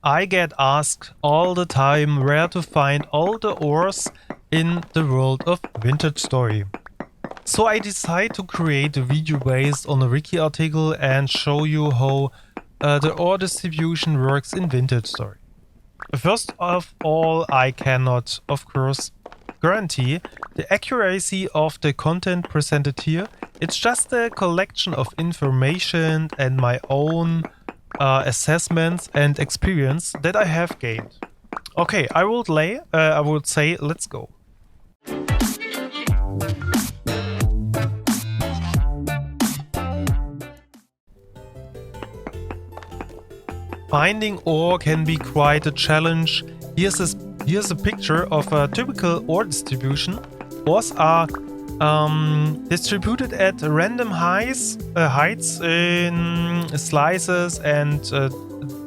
I get asked all the time where to find all the ores in the world of Vintage Story. So I decided to create a video based on a wiki article and show you how the ore distribution works in Vintage Story. First of all, I cannot, of course, guarantee the accuracy of the content presented here. It's just a collection of information and my own assessments and experience that I have gained. Okay, I would say let's go. Finding ore can be quite a challenge. Here's a picture of a typical ore distribution. Ores are distributed at random heights in slices and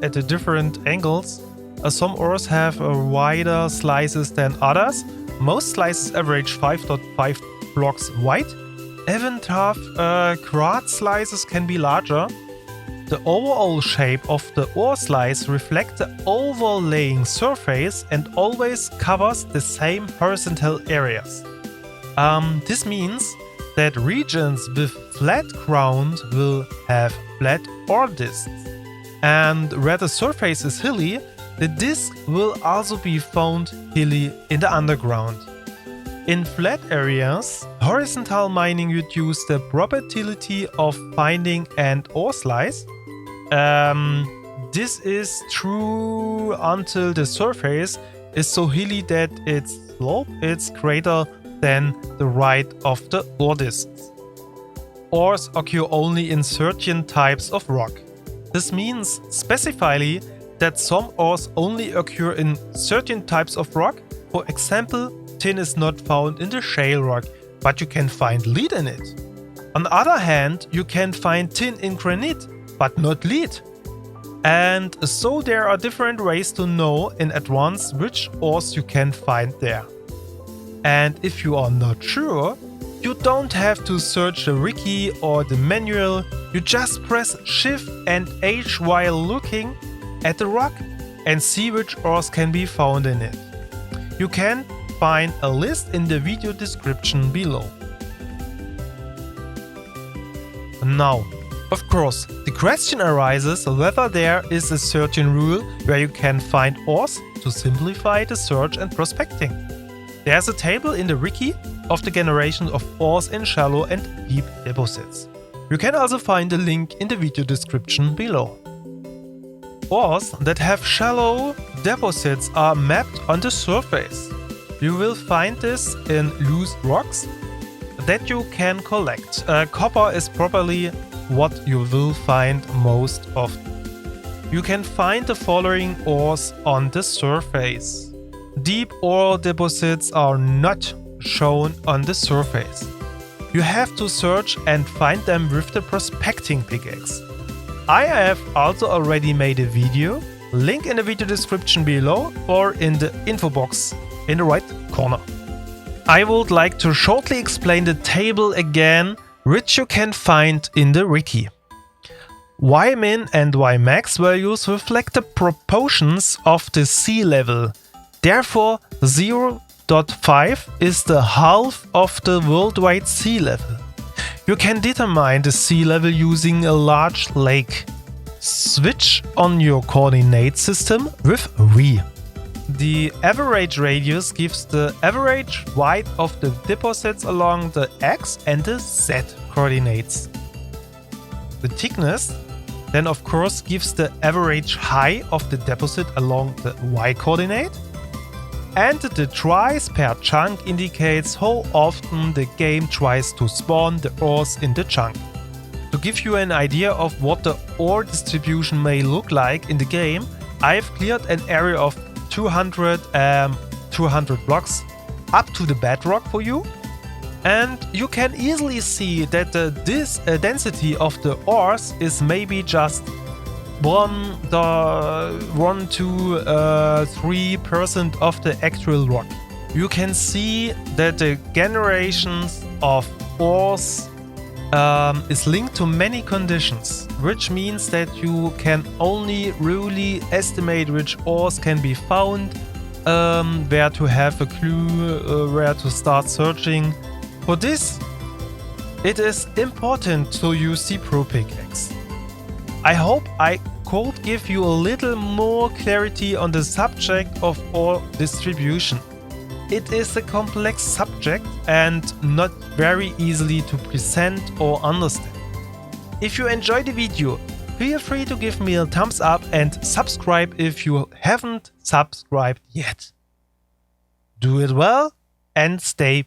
at different angles. Some ores have wider slices than others. Most slices average 5.5 blocks wide. Even tough quartz slices can be larger. The overall shape of the ore slice reflects the overlaying surface and always covers the same horizontal areas. This means that regions with flat ground will have flat ore discs. And where the surface is hilly, the disc will also be found hilly in the underground. In flat areas, horizontal mining reduces the probability of finding an ore slice. This is true until the surface is so hilly that its slope is greater than the height of the ore discs. Ores occur only in certain types of rock. This means specifically that some ores only occur in certain types of rock. For example, tin is not found in the shale rock, but you can find lead in it. On the other hand, you can find tin in granite, but not lead. And so there are different ways to know in advance which ores you can find there. And if you are not sure, you don't have to search the wiki or the manual. You just press Shift and H while looking at the rock and see which ores can be found in it. You can find a list in the video description below. Now, of course, the question arises whether there is a certain rule where you can find ores to simplify the search and prospecting. There's a table in the wiki of the generation of ores in shallow and deep deposits. You can also find a link in the video description below. Ores that have shallow deposits are mapped on the surface. You will find this in loose rocks that you can collect. Copper is probably what you will find most often. You can find the following ores on the surface. Deep ore deposits are not shown on the surface. You have to search and find them with the prospecting pickaxe. I have also already made a video, link in the video description below or in the info box in the right corner. I would like to shortly explain the table again, which you can find in the wiki. Ymin and Ymax values reflect the proportions of the sea level. Therefore, 0.5 is the half of the worldwide sea level. You can determine the sea level using a large lake. Switch on your coordinate system with V. The average radius gives the average height of the deposits along the X and the Z coordinates. The thickness then of course gives the average height of the deposit along the Y coordinate. And the tries per chunk indicates how often the game tries to spawn the ores in the chunk. To give you an idea of what the ore distribution may look like in the game, I've cleared an area of 200 blocks up to the bedrock for you. And you can easily see that this density of the ores is maybe just 1 to 3% of the actual rock. You can see that the generations of ores is linked to many conditions, which means that you can only really estimate which ores can be found, where to have a clue, where to start searching. For this, it is important to use the Pro Pickaxe. I hope I could give you a little more clarity on the subject of ore distribution. It is a complex subject and not very easily to present or understand. If you enjoyed the video, feel free to give me a thumbs up and subscribe if you haven't subscribed yet. Do it well and stay